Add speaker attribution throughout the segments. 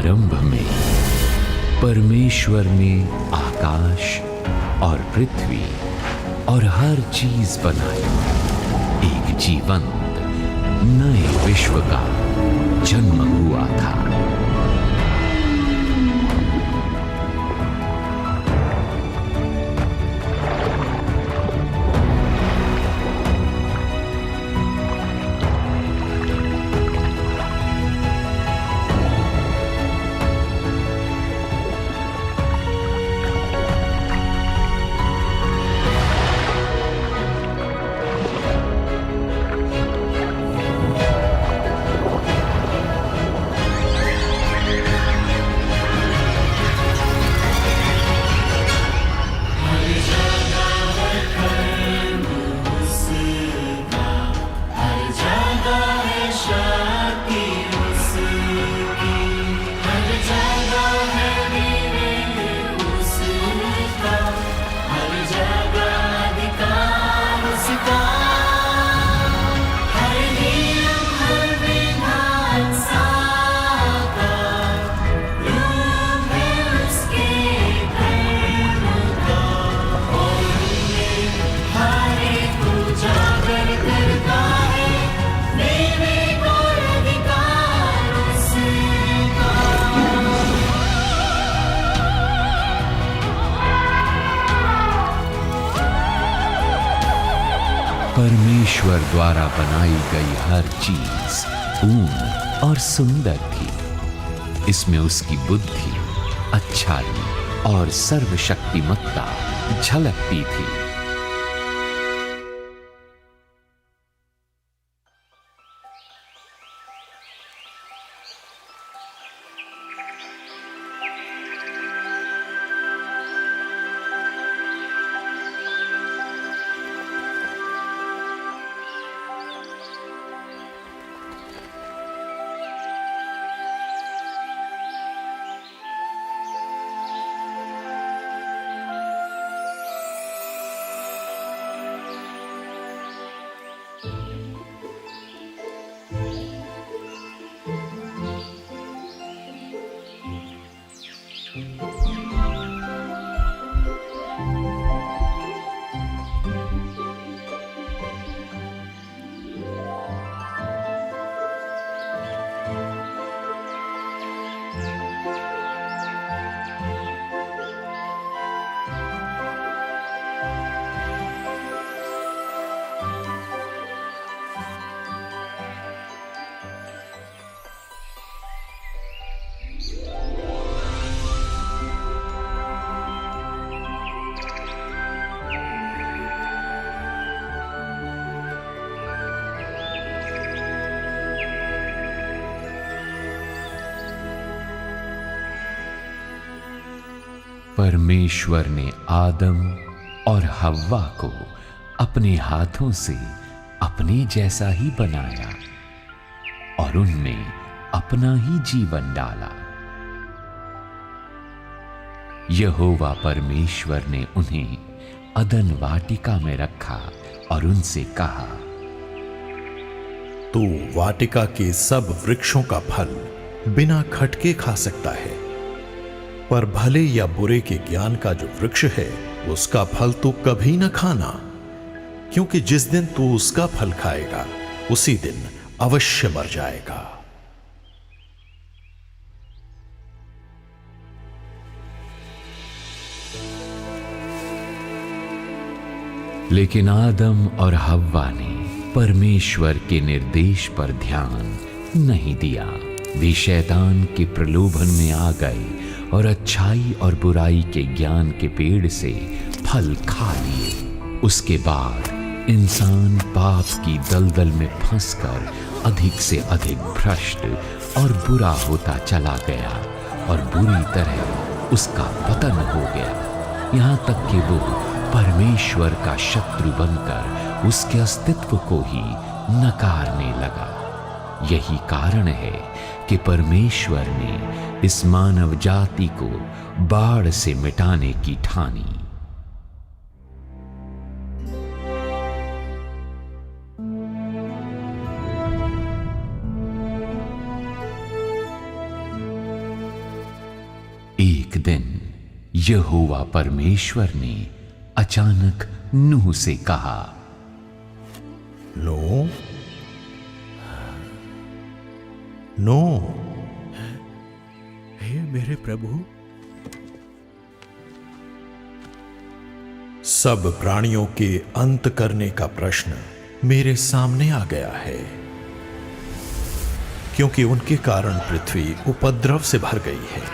Speaker 1: आरंभ में परमेश्वर ने आकाश और पृथ्वी और हर चीज बनाई। एक जीवंत नए विश्व का जन्म हुआ था। परमेश्वर द्वारा बनाई गई हर चीज पूर्ण और सुंदर थी। इसमें उसकी बुद्धि, अच्छाई और सर्वशक्तिमत्ता झलकती थी। परमेश्वर ने आदम और हव्वा को अपने हाथों से अपने जैसा ही बनाया और उनमें अपना ही जीवन डाला। यहोवा परमेश्वर ने उन्हें अदन वाटिका में रखा और उनसे कहा,
Speaker 2: तू वाटिका के सब वृक्षों का फल बिना खटके खा सकता है, पर भले या बुरे के ज्ञान का जो वृक्ष है उसका फल तू कभी न खाना, क्योंकि जिस दिन तू उसका फल खाएगा उसी दिन अवश्य मर जाएगा।
Speaker 1: लेकिन आदम और हव्वा ने परमेश्वर के निर्देश पर ध्यान नहीं दिया। वे शैतान के प्रलोभन में आ गए और अच्छाई और बुराई के ज्ञान के पेड़ से फल खा लिए। उसके बाद इंसान पाप की दलदल में फंसकर अधिक से अधिक भ्रष्ट और बुरा होता चला गया और बुरी तरह उसका पतन हो गया, यहाँ तक कि वो परमेश्वर का शत्रु बनकर उसके अस्तित्व को ही नकारने लगा। यही कारण है कि परमेश्वर ने इस मानव जाति को बाढ़ से मिटाने की ठानी। एक दिन यहोवा परमेश्वर ने अचानक नूह से कहा,
Speaker 2: नूह, नूह।
Speaker 3: हे मेरे प्रभु।
Speaker 2: सब प्राणियों के अंत करने का प्रश्न मेरे सामने आ गया है, क्योंकि उनके कारण पृथ्वी उपद्रव से भर गई है।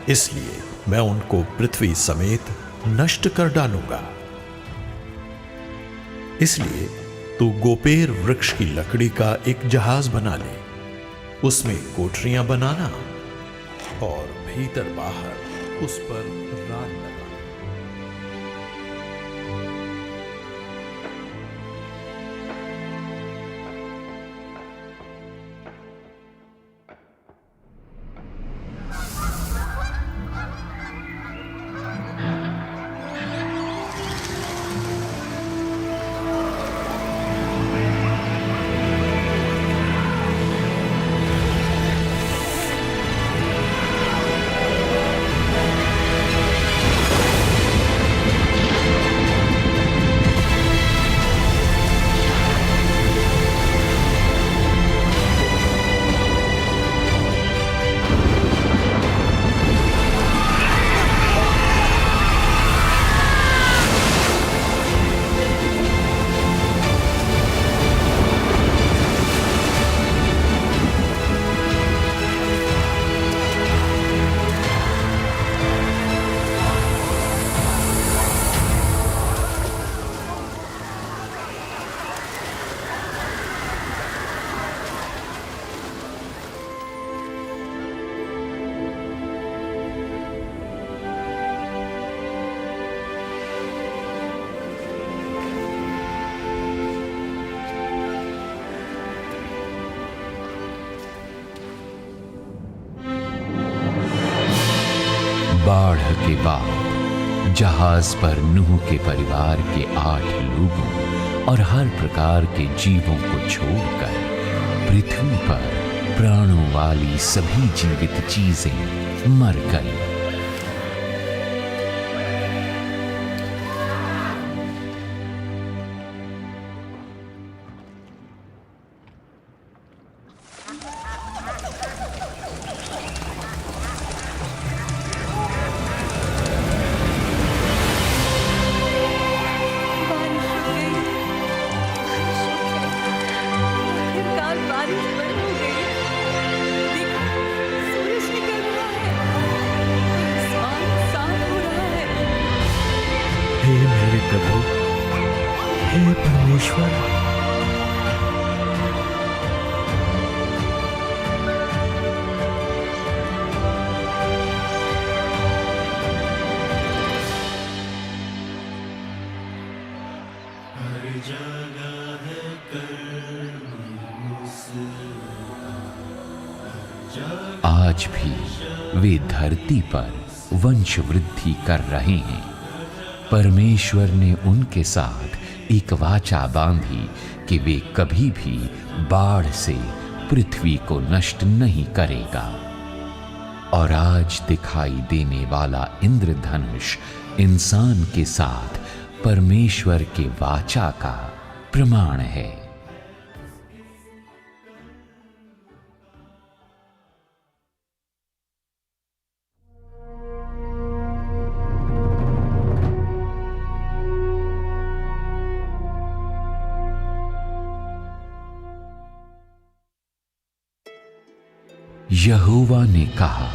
Speaker 2: इसलिए मैं उनको पृथ्वी समेत नष्ट कर डालूंगा। इसलिए तू गोपेर वृक्ष की लकड़ी का एक जहाज बना ले, उसमें कोठरियां बनाना और भीतर बाहर उस पर रान लगा।
Speaker 1: बाढ़ के बाद जहाज पर नूह के परिवार के 8 लोगों और हर प्रकार के जीवों को छोड़कर पृथ्वी पर प्राणों वाली सभी जीवित चीजें मर गईं।
Speaker 3: हे मेरे प्रभु, हे परमेश्वर।
Speaker 1: आज भी वे धरती पर वंश वृद्धि कर रहे हैं। परमेश्वर ने उनके साथ एक वाचा बांधी कि वे कभी भी बाढ़ से पृथ्वी को नष्ट नहीं करेगा। और आज दिखाई देने वाला इंद्रधनुष इंसान के साथ परमेश्वर के वाचा का प्रमाण है। यहोवा ने कहा,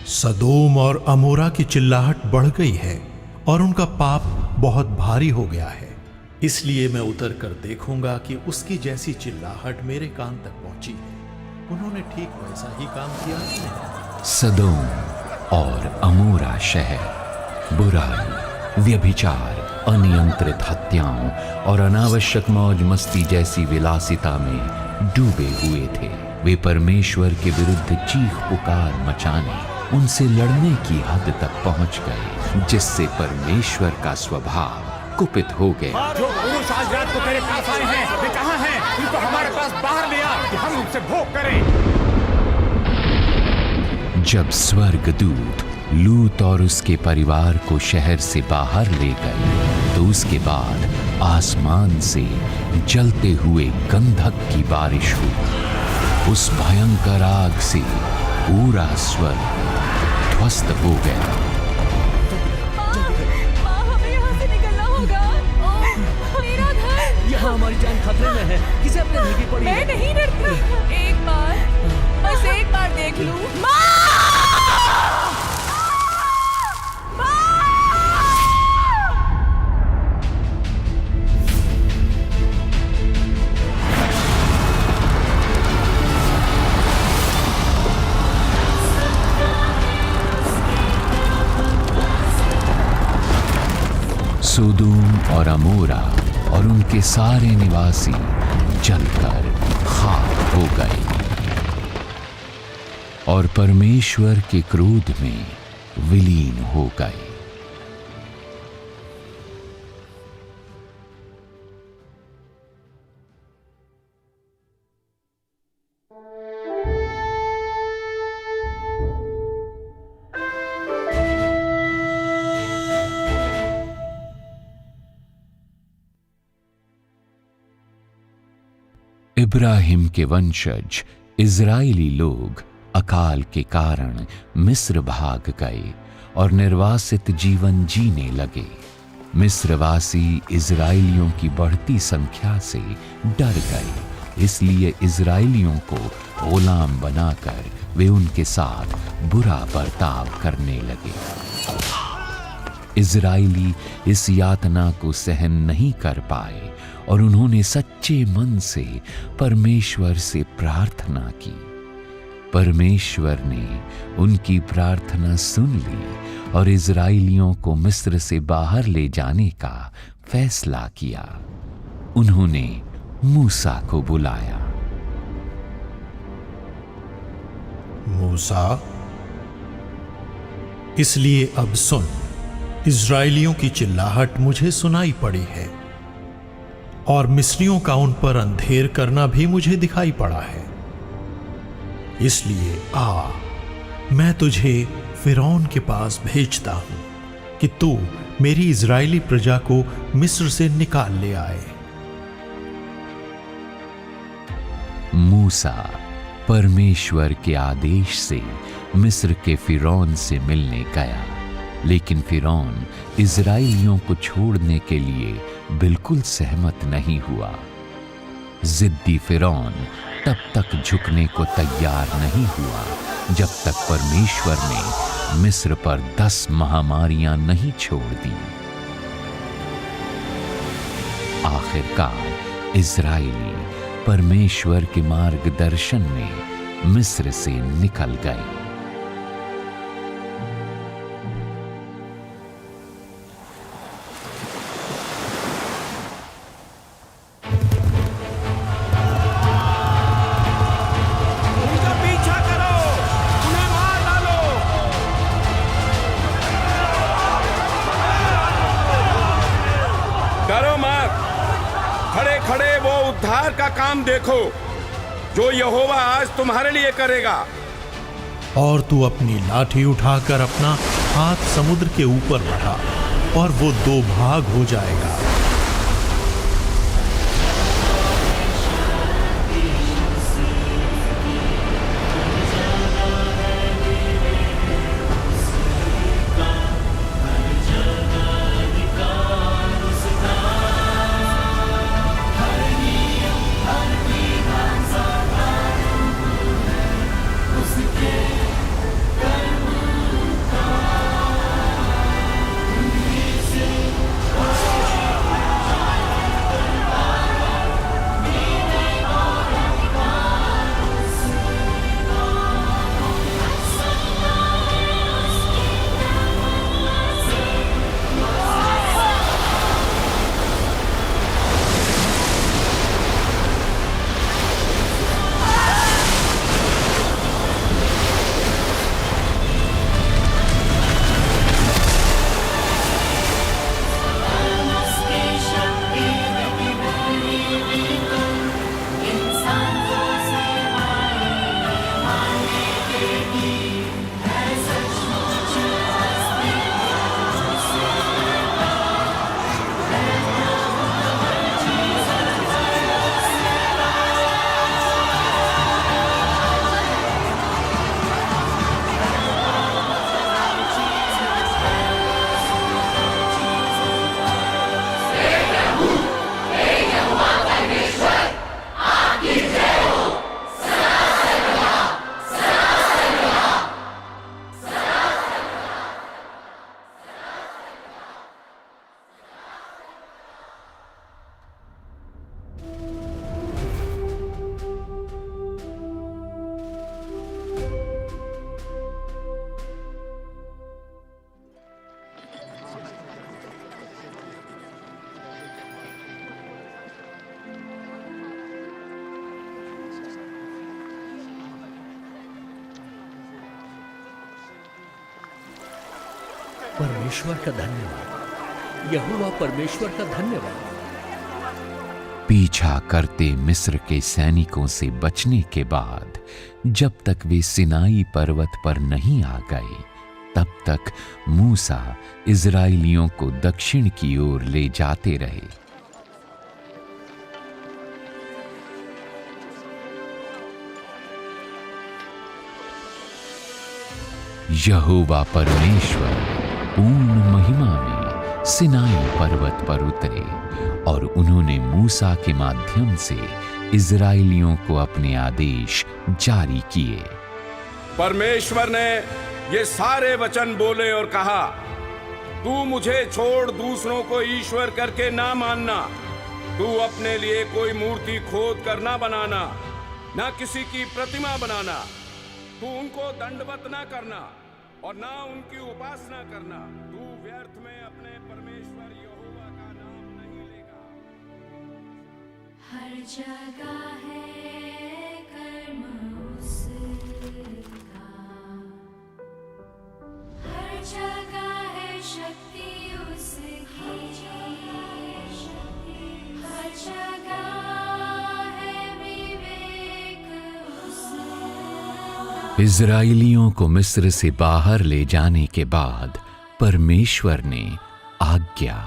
Speaker 2: सदोम और अमोरा की चिल्लाहट बढ़ गई है और उनका पाप बहुत भारी हो गया है। इसलिए मैं उतर कर देखूंगा कि उसकी जैसी चिल्लाहट मेरे कान तक पहुंची है। उन्होंने ठीक वैसा ही काम किया कि नहीं?
Speaker 1: सदोम और अमोरा शहर बुराई, व्यभिचार, अनियंत्रित हत्याओं और अनावश्यक मौज मस्ती जैसी विलासिता में डूबे हुए थे। वे परमेश्वर के विरुद्ध चीख पुकार मचाने, उनसे लड़ने की हद तक पहुंच गए, जिससे परमेश्वर का स्वभाव कुपित हो गया।
Speaker 4: जो पुरुष आज रात को तेरे पास आए हैं, वे कहाँ हैं? उनको हमारे पास बाहर ले आ कि हम उनसे भोग करें।
Speaker 1: जब स्वर्गदूत लूत और उसके परिवार को शहर से बाहर ले गए तो उसके बाद आसमान से जलते हुए गंधक की बारिश हुई। उस भयंकर आग से पूरा स्वर्ग ध्वस्त हो गया।
Speaker 5: माँ, हमें यहाँ से निकलना होगा। मेरा घर।
Speaker 3: यहाँ हमारी जान खतरे में है। किसे अपने दिल की पड़ी
Speaker 5: मैं
Speaker 3: है?
Speaker 5: नहीं डरती। एक बार, बस एक बार देख लूं। माँ!
Speaker 1: सोदोम और अमोरा और उनके सारे निवासी जलकर खाक हो गए और परमेश्वर के क्रोध में विलीन हो गए। इब्राहिम के वंशज इजराइली लोग अकाल के कारण मिस्र भाग गए और निर्वासित जीवन जीने लगे। मिस्रवासी इजराइलियों की बढ़ती संख्या से डर गए, इसलिए इजराइलियों को गुलाम बनाकर वे उनके साथ बुरा बर्ताव करने लगे। इजराइली इस यातना को सहन नहीं कर पाए और उन्होंने सच्चे मन से परमेश्वर से प्रार्थना की। परमेश्वर ने उनकी प्रार्थना सुन ली और इजराइलियों को मिस्र से बाहर ले जाने का फैसला किया। उन्होंने मूसा को बुलाया।
Speaker 2: मूसा, इसलिए अब सुन, इजराइलियों की चिल्लाहट मुझे सुनाई पड़ी है और मिस्रियों का उन पर अंधेर करना भी मुझे दिखाई पड़ा है। इसलिए आ, मैं तुझे फिरौन के पास भेजता हूं कि तू मेरी इजरायली प्रजा को मिस्र से निकाल ले आए।
Speaker 1: मूसा परमेश्वर के आदेश से मिस्र के फिरौन से मिलने गया, लेकिन फिरौन इजराइलियों को छोड़ने के लिए बिल्कुल सहमत नहीं हुआ। जिद्दी फिरौन तब तक झुकने को तैयार नहीं हुआ जब तक परमेश्वर ने मिस्र पर 10 महामारियां नहीं छोड़ दी। आखिरकार इजराइली परमेश्वर के मार्गदर्शन में मिस्र से निकल गए।
Speaker 4: उनका पीछा करो, उन्हें मार डालो। डरो मत, खड़े खड़े वो उद्धार का काम देखो जो यहोवा आज तुम्हारे लिए करेगा।
Speaker 2: और तू अपनी लाठी उठाकर अपना हाथ समुद्र के ऊपर बढ़ा और वो 2 भाग हो जाएगा।
Speaker 3: परमेश्वर का धन्यवाद, यहोवा परमेश्वर का धन्यवाद।
Speaker 1: पीछा करते मिस्र के सैनिकों से बचने के बाद जब तक वे सिनाई पर्वत पर नहीं आ गए, तब तक मूसा इजराइलियों को दक्षिण की ओर ले जाते रहे। यहोवा परमेश्वर पूर्ण महिमा में सिनाई पर्वत पर उतरे और उन्होंने मूसा के माध्यम से इजराइलियों को अपने आदेश जारी किए।
Speaker 4: परमेश्वर ने ये सारे वचन बोले और कहा, तू मुझे छोड़ दूसरों को ईश्वर करके ना मानना, तू अपने लिए कोई मूर्ति खोद कर ना बनाना, ना किसी की प्रतिमा बनाना, तू उनको दंडवत ना करना और ना उनकी उपासना करना, तू व्यर्थ में अपने परमेश्वर यहोवा का नाम नहीं लेगा।
Speaker 6: हर जगह है कर्म उसका, हर जगह है शक्ति उसकी, हर जगह है विवेक उसका।
Speaker 1: इजराइलियों को मिस्र से बाहर ले जाने के बाद परमेश्वर ने आज्ञा,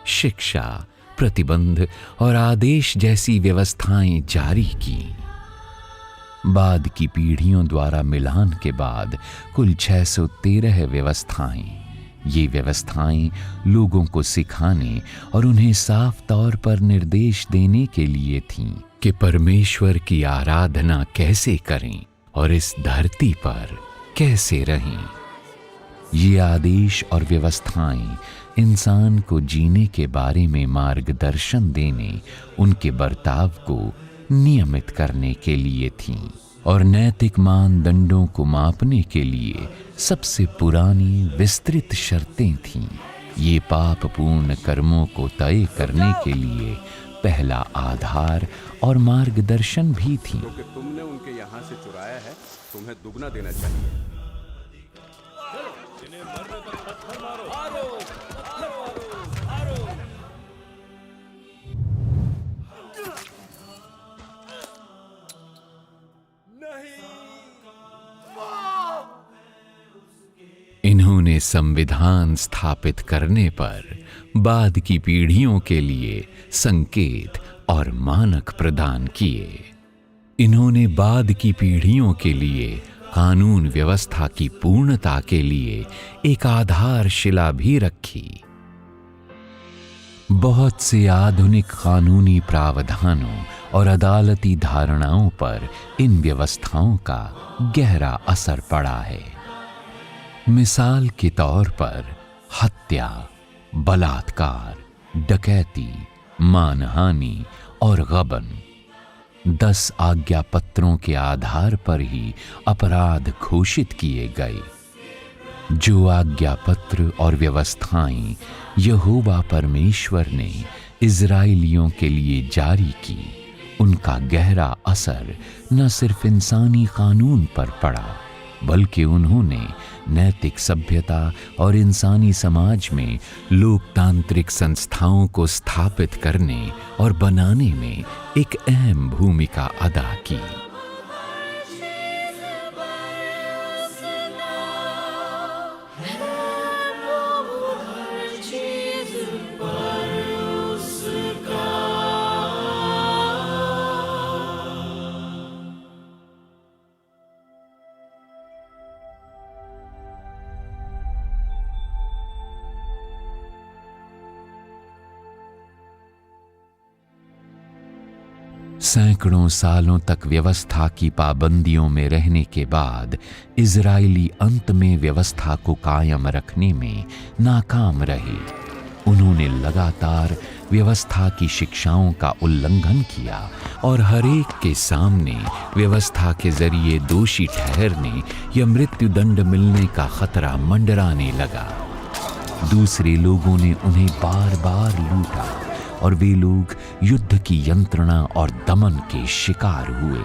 Speaker 1: शिक्षा, प्रतिबंध और आदेश जैसी व्यवस्थाएं जारी की। बाद की पीढ़ियों द्वारा मिलान के बाद कुल 613 व्यवस्थाएं, ये व्यवस्थाएं लोगों को सिखाने और उन्हें साफ तौर पर निर्देश देने के लिए थीं कि परमेश्वर की आराधना कैसे करें और इस धरती पर कैसे रहें। ये आदेश और व्यवस्थाएं इंसान को जीने के बारे में मार्गदर्शन देने, उनके बर्ताव को नियमित करने के लिए थीं और नैतिक मानदंडों को मापने के लिए सबसे पुरानी विस्तृत शर्तें थीं। ये पापपूर्ण कर्मों को तय करने के लिए पहला आधार और मार्गदर्शन भी थी।
Speaker 4: क्योंकि तुमने उनके यहाँ से चुराया है, तुम्हें दुगना देना चाहिए।
Speaker 1: इन्होंने संविधान स्थापित करने पर बाद की पीढ़ियों के लिए संकेत और मानक प्रदान किए। इन्होंने बाद की पीढ़ियों के लिए कानून व्यवस्था की पूर्णता के लिए एक आधारशिला भी रखी। बहुत से आधुनिक कानूनी प्रावधानों और अदालती धारणाओं पर इन व्यवस्थाओं का गहरा असर पड़ा है। मिसाल के तौर पर हत्या, बलात्कार, डकैती, मानहानि और गबन 10 आज्ञा पत्रों के आधार पर ही अपराध घोषित किए गए। जो आज्ञा पत्र और व्यवस्थाएं यहोवा परमेश्वर ने इजराइलियों के लिए जारी की, उनका गहरा असर न सिर्फ इंसानी कानून पर पड़ा, बल्कि उन्होंने नैतिक सभ्यता और इंसानी समाज में लोकतांत्रिक संस्थाओं को स्थापित करने और बनाने में एक अहम भूमिका अदा की। सैकड़ों सालों तक व्यवस्था की पाबंदियों में रहने के बाद इजराइली अंत में व्यवस्था को कायम रखने में नाकाम रहे। उन्होंने लगातार व्यवस्था की शिक्षाओं का उल्लंघन किया और हर एक के सामने व्यवस्था के जरिए दोषी ठहरने या मृत्युदंड मिलने का खतरा मंडराने लगा। दूसरे लोगों ने उन्हें बार बार लूटा और वे लोग युद्ध की यंत्रणा और दमन के शिकार हुए।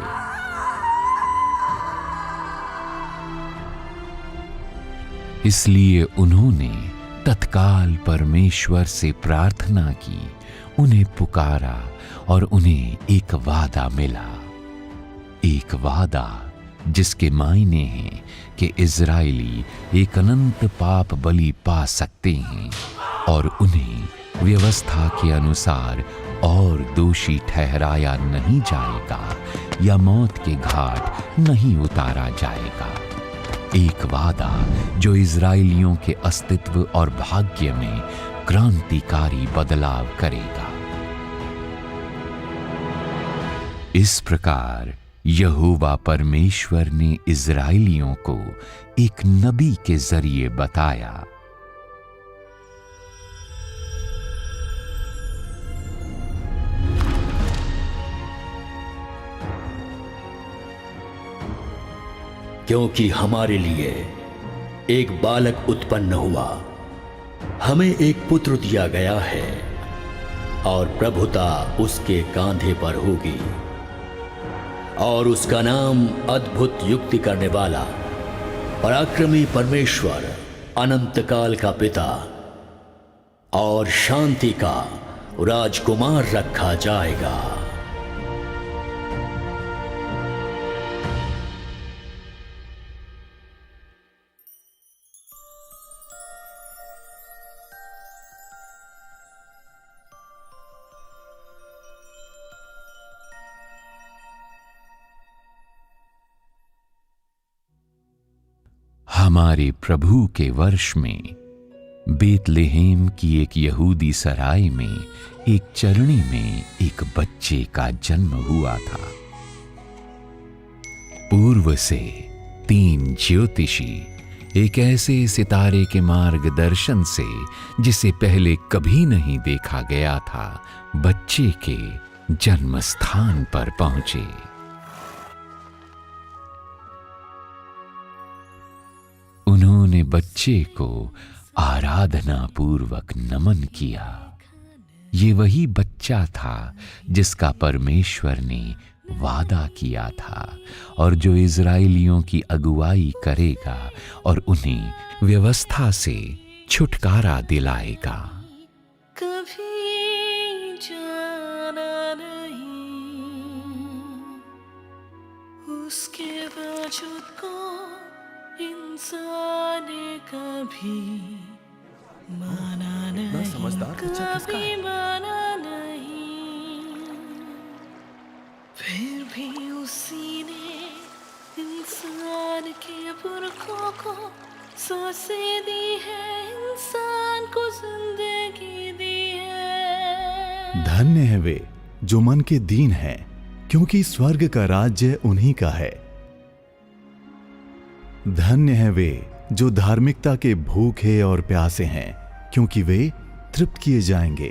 Speaker 1: इसलिए उन्होंने तत्काल परमेश्वर से प्रार्थना की, उन्हें पुकारा और उन्हें एक वादा मिला। एक वादा जिसके मायने हैं कि इज़राइली एक अनंत पाप बलि पा सकते हैं और उन्हें व्यवस्था के अनुसार और दोषी ठहराया नहीं जाएगा या मौत के घाट नहीं उतारा जाएगा। एक वादा जो इज़राइलियों के अस्तित्व और भाग्य में क्रांतिकारी बदलाव करेगा। इस प्रकार यहोवा परमेश्वर ने इज़राइलियों को एक नबी के जरिए बताया।
Speaker 3: क्योंकि हमारे लिए एक बालक उत्पन्न हुआ, हमें एक पुत्र दिया गया है और प्रभुता उसके कांधे पर होगी और उसका नाम अद्भुत युक्ति करने वाला, पराक्रमी परमेश्वर, अनंत काल का पिता और शांति का राजकुमार रखा जाएगा।
Speaker 1: हमारे प्रभु के वर्ष में बेतलेहम की एक यहूदी सराय में एक चरणी में एक बच्चे का जन्म हुआ था। पूर्व से 3 ज्योतिषी एक ऐसे सितारे के मार्गदर्शन से जिसे पहले कभी नहीं देखा गया था, बच्चे के जन्म स्थान पर पहुंचे। उन्होंने बच्चे को आराधना पूर्वक नमन किया। ये वही बच्चा था जिसका परमेश्वर ने वादा किया था और जो इज़राइलियों की अगुवाई करेगा और उन्हें व्यवस्था से छुटकारा दिलाएगा।
Speaker 5: कभी जाना नहीं उसके वजूद को इंसान ने कभी माना नहीं, कभी माना नहीं, फिर भी उसी ने इंसान के पुरखों को सांसें दी है, इंसान को जिंदगी दी है।
Speaker 7: धन्य है वे जो मन के दीन हैं, क्योंकि स्वर्ग का राज्य उन्हीं का है। धन्य है वे जो धार्मिकता के भूखे और प्यासे हैं, क्योंकि वे तृप्त किए जाएंगे।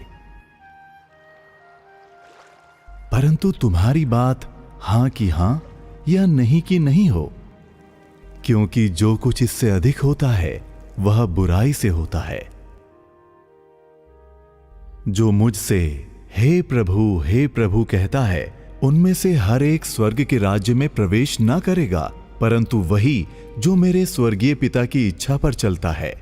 Speaker 7: परंतु तुम्हारी बात हां की हां या नहीं की नहीं हो, क्योंकि जो कुछ इससे अधिक होता है वह बुराई से होता है। जो मुझसे हे प्रभु कहता है, उनमें से हर एक स्वर्ग के राज्य में प्रवेश न करेगा, परंतु वही जो मेरे स्वर्गीय पिता की इच्छा पर चलता है।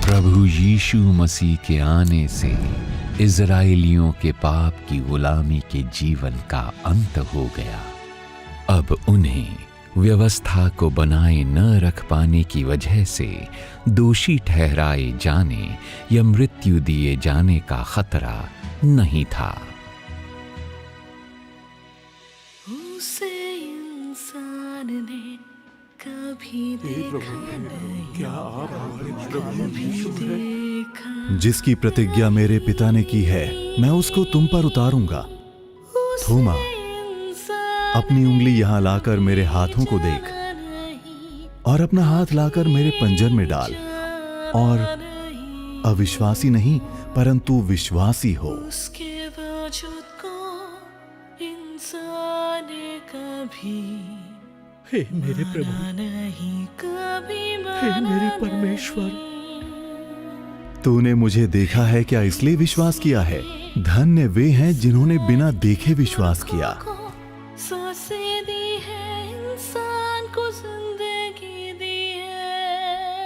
Speaker 1: प्रभु यीशु मसीह के आने से इज़राइलियों के पाप की गुलामी के जीवन का अंत हो गया। अब उन्हें व्यवस्था को बनाए न रख पाने की वजह से दोषी ठहराए जाने या मृत्यु दिए जाने का खतरा नहीं था।
Speaker 5: उसे इंसान ने कभी देखा नहीं, क्या आप हमारे प्रभु यीशु हैं?
Speaker 7: जिसकी प्रतिज्ञा मेरे पिता ने की है, मैं उसको तुम पर उतारूंगा। थोमा, अपनी उंगली यहां लाकर मेरे हाथों को देख और अपना हाथ लाकर मेरे पंजर में डाल और अविश्वासी नहीं परंतु विश्वासी हो।
Speaker 5: उसके वजूद को इंसान ने कभी
Speaker 3: हे मेरे प्रभु, हे मेरे परमेश्वर,
Speaker 7: तूने मुझे देखा है क्या इसलिए विश्वास किया है? धन्य वे हैं जिन्होंने बिना देखे विश्वास किया।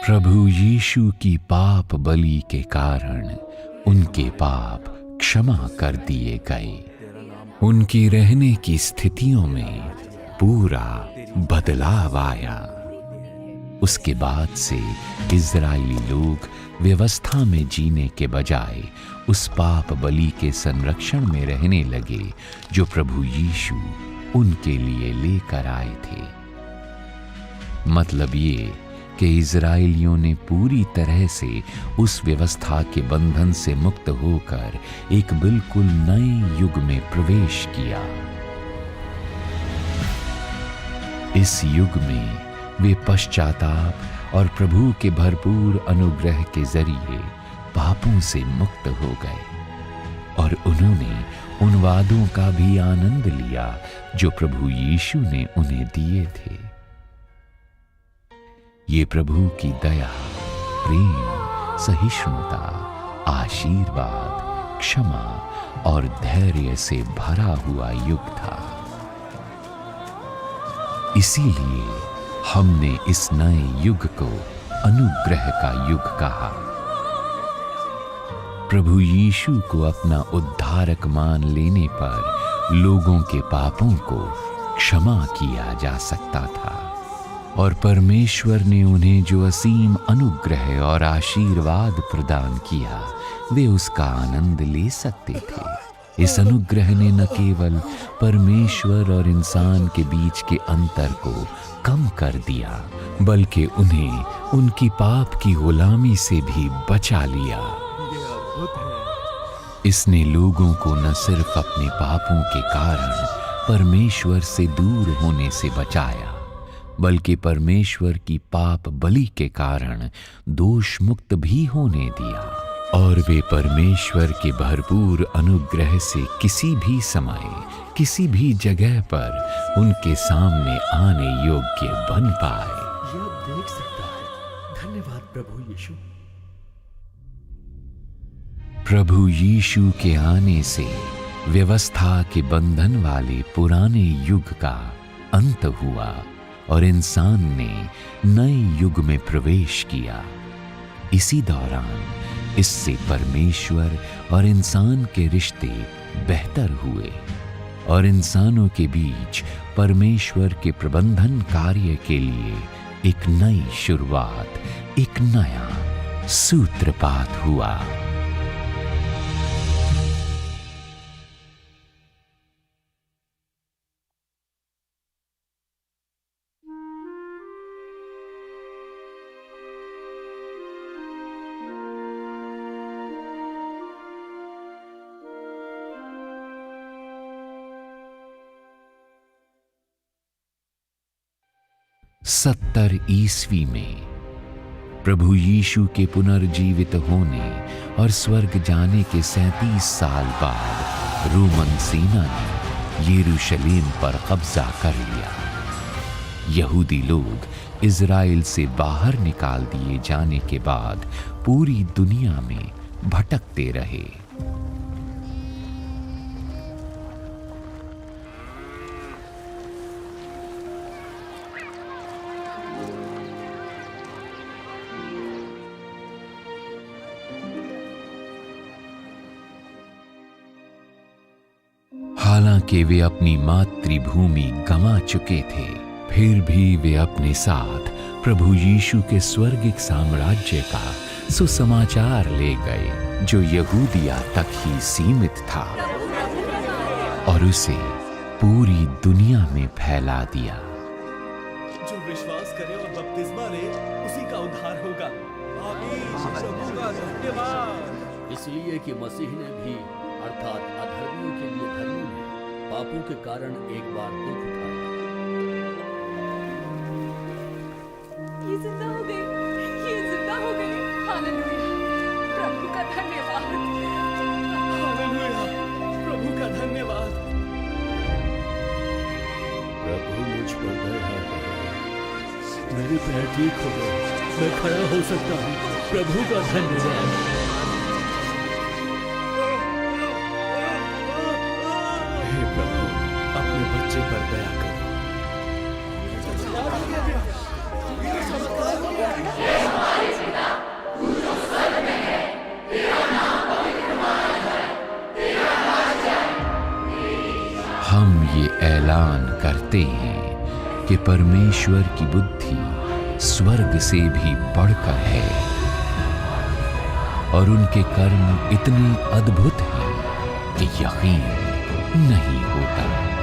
Speaker 1: प्रभु यीशु की पाप बलि के कारण उनके पाप क्षमा कर दिए गए। उनकी रहने की स्थितियों में पूरा बदलाव आया। उसके बाद से इज़राइली लोग व्यवस्था में जीने के बजाय उस पाप बलि के संरक्षण में रहने लगे जो प्रभु यीशु उनके लिए लेकर आए थे। मतलब ये कि इज़राइलियों ने पूरी तरह से उस व्यवस्था के बंधन से मुक्त होकर एक बिल्कुल नए युग में प्रवेश किया। इस युग में वे पश्चाताप और प्रभु के भरपूर अनुग्रह के जरिए पापों से मुक्त हो गए और उन्होंने उन वादों का भी आनंद लिया जो प्रभु यीशु ने उन्हें दिए थे। ये प्रभु की दया, प्रेम, सहिष्णुता, आशीर्वाद, क्षमा और धैर्य से भरा हुआ युग था। इसीलिए हमने इस नए युग को अनुग्रह का युग कहा। प्रभु यीशु को अपना उद्धारक मान लेने पर लोगों के पापों को क्षमा किया जा सकता था और परमेश्वर ने उन्हें जो असीम अनुग्रह और आशीर्वाद प्रदान किया वे उसका आनंद ले सकते थे। इस अनुग्रह ने न केवल परमेश्वर और इंसान के बीच के अंतर को कम कर दिया बल्कि उन्हें उनकी पाप की गुलामी से भी बचा लिया। इसने लोगों को न सिर्फ अपने पापों के कारण परमेश्वर से दूर होने से बचाया बल्कि परमेश्वर की पाप बलि के कारण दोष मुक्त भी होने दिया और वे परमेश्वर के भरपूर अनुग्रह से किसी भी समय किसी भी जगह पर उनके सामने आने योग्य बन पाए।
Speaker 3: ये अब देख सकता है। धन्यवाद प्रभु यीशु।
Speaker 1: प्रभु यीशु के आने से व्यवस्था के बंधन वाले पुराने युग का अंत हुआ और इंसान ने नए युग में प्रवेश किया। इसी दौरान इससे परमेश्वर और इंसान के रिश्ते बेहतर हुए और इंसानों के बीच परमेश्वर के प्रबंधन कार्य के लिए एक नई शुरुआत, एक नया सूत्रपात हुआ। सत्तर ईस्वी में प्रभु यीशु के पुनर्जीवित होने और स्वर्ग जाने के 37 साल बाद रोमन सेना ने यरूशलेम पर कब्जा कर लिया। यहूदी लोग इज़राइल से बाहर निकाल दिए जाने के बाद पूरी दुनिया में भटकते रहे। हालांकि वे अपनी मातृभूमि गंवा चुके थे, फिर भी वे अपने साथ प्रभु यीशु के स्वर्गिक साम्राज्य का सुसमाचार ले गए जो यहूदिया तक ही सीमित था और उसे पूरी दुनिया में फैला दिया।
Speaker 8: जो विश्वास करे और बपतिस्मा ले उसी का उद्धार होगा।
Speaker 3: इसलिए कि मसीह ने भी अर्थात अधर्मियों के लिए धर्मी ने पापों के कारण एक बार दुख उठाया।
Speaker 5: ये जिंदा हो गई, ये जिंदा हो गई। हालेलुया, प्रभु का धन्यवाद।
Speaker 8: हालेलुया, प्रभु का धन्यवाद।
Speaker 3: प्रभु मुझ पर दया करे। मैं ठीक हो गया, मैं खड़ा हो सकता हूँ। प्रभु का धन्यवाद।
Speaker 8: हे प्रभु, अपने बच्चे पर दया करो।
Speaker 1: हम ये ऐलान करते हैं कि परमेश्वर की बुद्धि स्वर्ग से भी बढ़कर है और उनके कर्म इतने अद्भुत हैं कि यकीन नहीं होता।